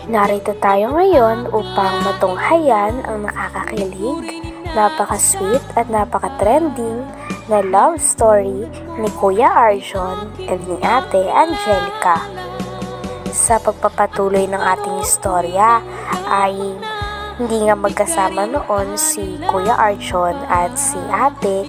Narito tayo ngayon upang matunghayan ang nakakakilig, napaka-sweet at napaka-trending na love story ni Kuya Arjon and ni Ate Angelica. Sa pagpapatuloy ng ating istorya ay hindi nga magkasama noon si Kuya Arjon at si Ate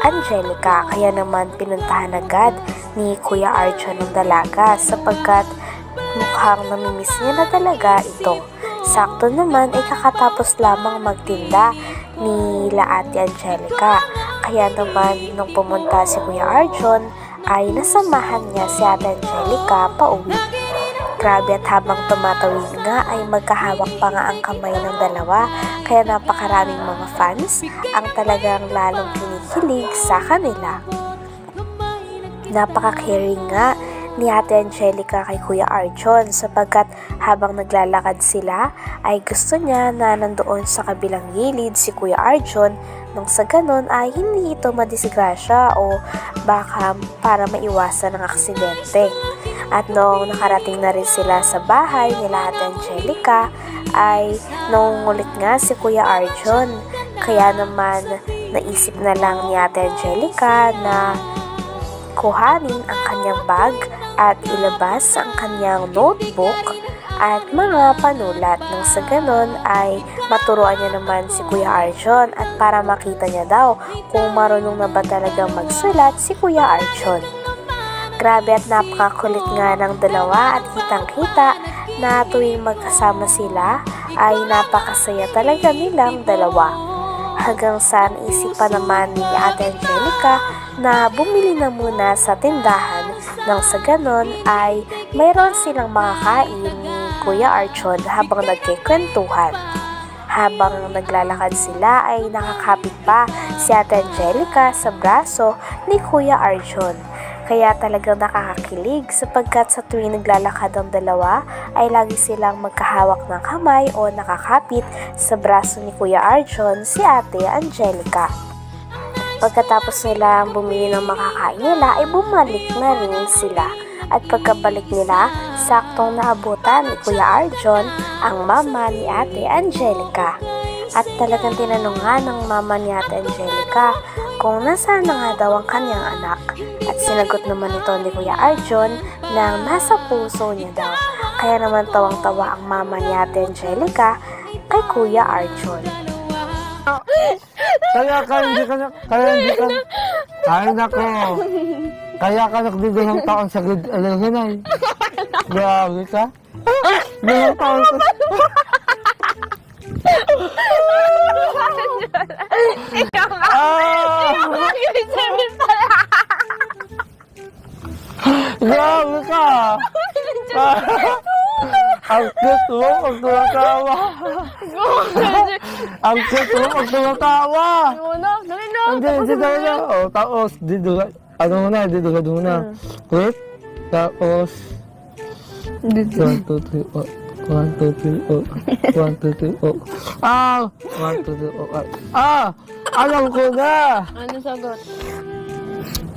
Angelica, kaya naman pinuntahan agad ni Kuya Arjon ng dalaga sapagkat mukhang namimiss niya na talaga ito. Sakto naman ay kakatapos lamang magtinda ni Ate Angelica. Kaya naman nung pumunta si Kuya Arjon ay nasamahan niya si Ate Angelica pauwi. Grabe, at habang tumatawid nga ay magkahawak pa nga ang kamay ng dalawa, kaya napakaraming mga fans ang talagang lalong kinikilig sa kanila. Napaka-caring nga ni Ate Angelica kay Kuya Arjon sapagkat habang naglalakad sila ay gusto niya na nandoon sa kabilang gilid si Kuya Arjon nang sa ganon ay hindi ito madisgrasya o baka para maiwasan ng aksidente. At noong nakarating na rin sila sa bahay nila Ate Angelica ay nangungulit nga si Kuya Arjon, kaya naman naisip na lang ni Ate Angelica na kuhanin ang kanyang bag at ilabas ang kanyang notebook at mga panulat. Nang sa ganon ay maturuan niya naman si Kuya Arjon at para makita niya daw kung marunong na ba talagang magsulat si Kuya Arjon. Grabe, at napakakulit nga ng dalawa at kitang-kita na tuwing magkasama sila ay napakasaya talaga nilang dalawa. Hanggang sa naisipan naman ni Ate Angelica na bumili na muna sa tindahan nang sa ganon ay mayroon silang makakain ni Kuya Arjon habang nagkikwentuhan. Habang naglalakad sila ay nakakapit pa si Ate Angelica sa braso ni Kuya Arjon. Kaya talagang nakakakilig sapagkat sa tuwing naglalakad ang dalawa ay lagi silang magkahawak ng kamay o nakakapit sa braso ni Kuya Arjon si Ate Angelica. Pagkatapos nila bumili ng makakain nila ay bumalik na rin sila. At pagkabalik nila, saktong naabutan ni Kuya Arjon ang mama ni Ate Angelica. At talagang tinanong nga ng mama ni Ate Angelica kung nasaan na nga daw ang kanyang anak. At sinagot naman ito ni Kuya Arjon na nasa puso niya daw. Kaya naman tawang-tawa ang mama ni Ate Angelica kay Kuya Arjon. Kaya ka nagbigay ng taon sa grade 11 ay. Grabe ka. Bilang taon sa... Grabe ka. Ang cute mo pag tumatawa. Ang cute mo pag tumatawa. Hindi na. O, tapos, dito na. Wait. Tapos, 1, 2, 3, 1, 2, 3, alam ko na. Ano sagot?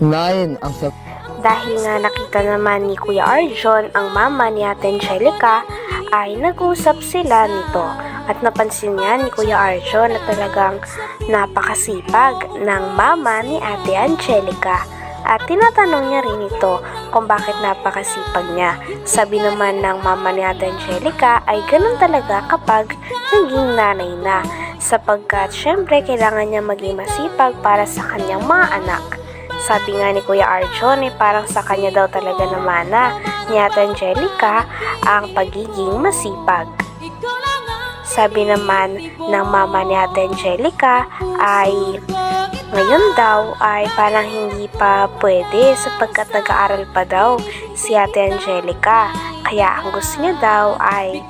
9 ang sagot. Dahil nga nakita naman ni Kuya Arjon ang mama ni Ate Angelica ay nag-usap sila nito. At napansin niya ni Kuya Arjon na talagang napakasipag ng mama ni Ate Angelica. At tinatanong niya rin ito kung bakit napakasipag niya. Sabi naman ng mama ni Ate Angelica ay ganun talaga kapag naging nanay na. Sapagkat syempre kailangan niya maging masipag para sa kanyang mga anak. Sabi nga ni Kuya Arjon ay parang sa kanya daw talaga namana ni Ate Angelica ang pagiging masipag. Sabi naman ng mama ni Ate Angelica ay ngayon daw ay parang hindi pa pwede sapagkat nag-aaral pa daw si Ate Angelica. Kaya ang gusto niya daw ay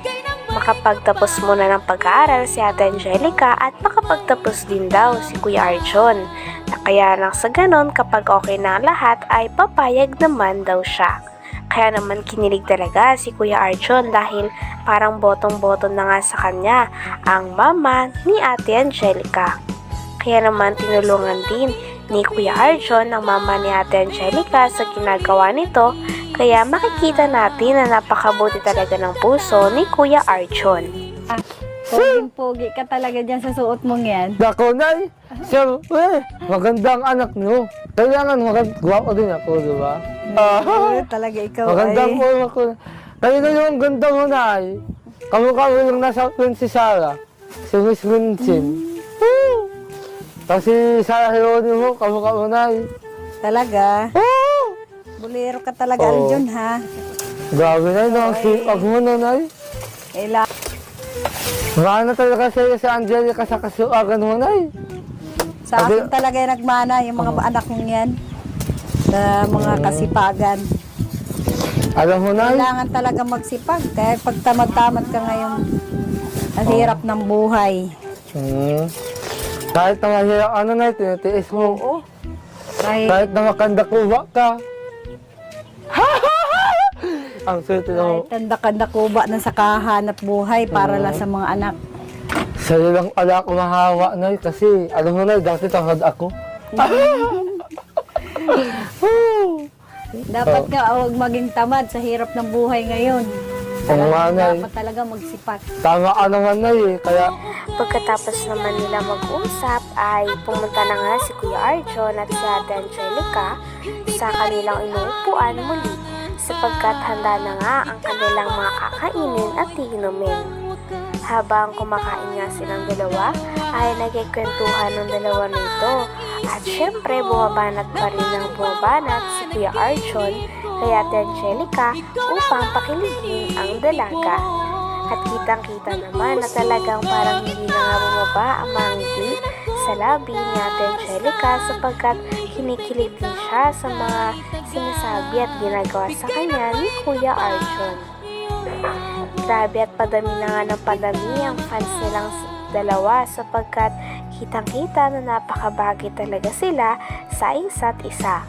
makapagtapos muna ng pag-aaral si Ate Angelica at makapagtapos din daw si Kuya Arjon. Kaya nang sa ganon kapag okay na ang lahat ay papayag naman daw siya. Kaya naman kinilig talaga si Kuya Arjon dahil parang botong-botong na nga sa kanya ang mama ni Ate Angelica. Kaya naman tinulungan din ni Kuya Arjon ang mama ni Ate Angelica sa ginagawa nito Kaya makikita natin na napakabuti talaga ng puso ni Kuya Arjon. Poging-pogi ka talaga dyan sa suot mong yan. Dako, Nay. Siyempre, magandang anak nyo. Kailangan gwapo din ako, di ba? Talaga ikaw Magandang ay... ulo ko. Kaya na yung ganda mo, Nay. Kamukha mo yung nasa Princess Sarah. Si Miss Vincent. Tapos si Sarah Geronimo, kamukha mo, Nay. Talaga? Bulero ka talaga, Arjon, ha? Grabe, Nay. Ang sipag mo, Nay. Maano talaga sa'yo si Angelica sa kasuagan mo, Nay. Sa akin talaga yung nagmana, yung mga anak mong yan. Sa mga kasipagan. Alam mo, Nay. Kailangan talaga magsipag. Kaya pag tamad-tamad ka ngayon, ang hirap ng buhay. Kahit na mahirap, Nay, tinitiis mo. Oo. Kahit na makandakuba ka. Ang swerte mo. Kahit tanda-kandakuba na sa kahanap buhay para lang sa mga anak. Sa'yo lang pala ako mahawa, Nay, kasi alam mo, Nay, dati tamad ako. Dapat ka huwag maging tamad sa hirap ng buhay ngayon. Dapat talaga magsipat. Tama ka naman, Nay, kaya... Pagkatapos naman nila mag-usap ay pumunta na nga si Kuya Arjon at si Ate Angelica sa kanilang inuupuan muli sapagkat handa na nga ang kanilang mga kakainin at iinumin. Habang kumakain nga silang dalawa ay nagkikwentuhan ng dalawa nito at syempre bumabanat pa rin ng bumabanat si Kuya Arjon kay Ate Angelica upang pakiligin ang dalaga. At kitang-kita naman na talagang parang hindi na nga bumaba ang mga ngiti sa labi ni Ate Angelica sapagkat kinikilig din siya sa mga sinasabi at ginagawa sa kanya ni Kuya Arjon. Grabe at padami na nga ng padami ang fans nilang dalawa sapagkat kitang-kita na napakabagay talaga sila sa isa't isa.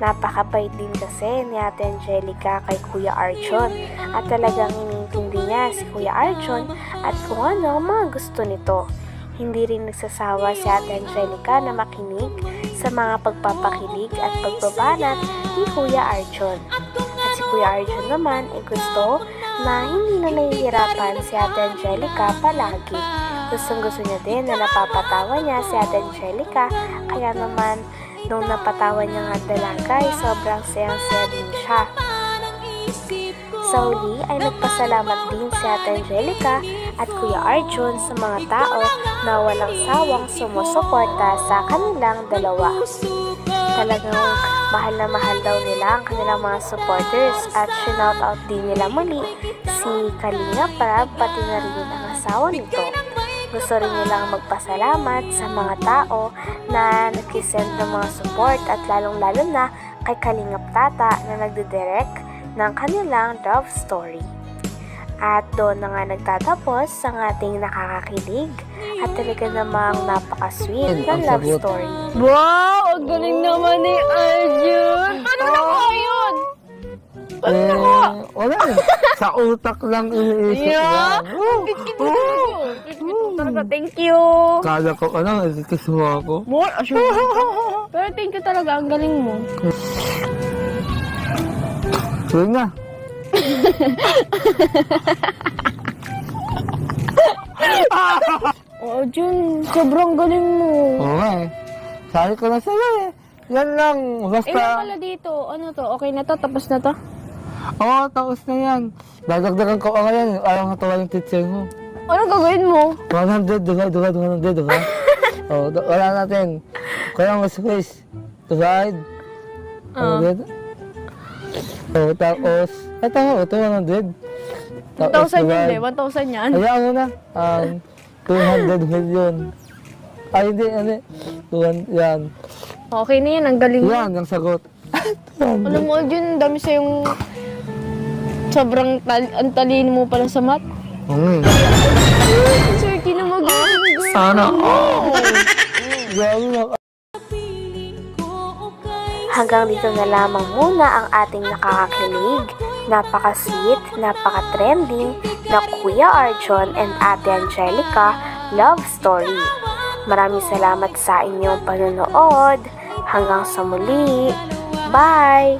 Napakabait din kasi ni Ate Angelica kay Kuya Arjon at talagang iniintindi niya si Kuya Arjon at kung ano ang mga gusto nito. Hindi rin nagsasawa si Ate Angelica na makinig sa mga pagpapakilig at pagbabanat ni Kuya Arjon. At si Kuya Arjon naman ay gusto na hindi na nahihirapan si Ate Angelica palagi. Gustong-gusto niya din na napapatawa niya si Ate Angelica kaya naman nung napatawa niya nga dalaga ay sobrang sayang-saya din siya. Sa huli ay nagpasalamat din si Ate Angelica at Kuya Arjon sa mga tao na walang sawang sumusuporta sa kanilang dalawa. Talagang mahal na mahal daw nila ang kanilang mga supporters at shoutout din nila muli si Kalinga Prab pati na rin ang asawa nito. Gusto rin nilang magpasalamat sa mga tao na nag-send ng mga support at lalong-lalo na kay Kalingap Tata na nagdidirect ng kanilang love story. At doon na nga nagtatapos ang ating nakakakilig at talaga namang napaka-sweet na love story. Wow! Ang galing naman ni Arjon! Paano nakuha yun? Wala eh. Sa utak lang iniisip yan. Talaga, thank you! Kala ko, kiss mo ako. More? Pero thank you talaga, ang galing mo. Sige na. Jun, sobrang galing mo. Oo nga eh. Sabi ko na sa'yo eh. Yan lang, basta... Eh, pala dito, ano to? Okay na to? Tapos na to? Oo, tapos na yan. Dadagdagan ko ngayon. Ayaw nga tawa yung teacher mo. Ano gagawin mo? 100, diba? Oo, wala natin. Kaya ang space. Divide. 100. Oo, tapos... Ay, tama, 200. 1,000 yun eh, 1,000 yan. Hayaan mo na. 200 million. Ay, hindi. 200, yan. Okay na yan, ang galing mo. Yan, ang sagot. Alam mo, Jun, dami sa yung sobrang ang talino mo pala sa math. Sir, na magaling. Sana. Grabe na. Hanggang dito na lamang muna ang ating nakakakilig, napaka-sweet, napaka-trending na Kuya Arjon and Ate Angelica love story. Maraming salamat sa inyong panonood. Hanggang sa muli. Bye!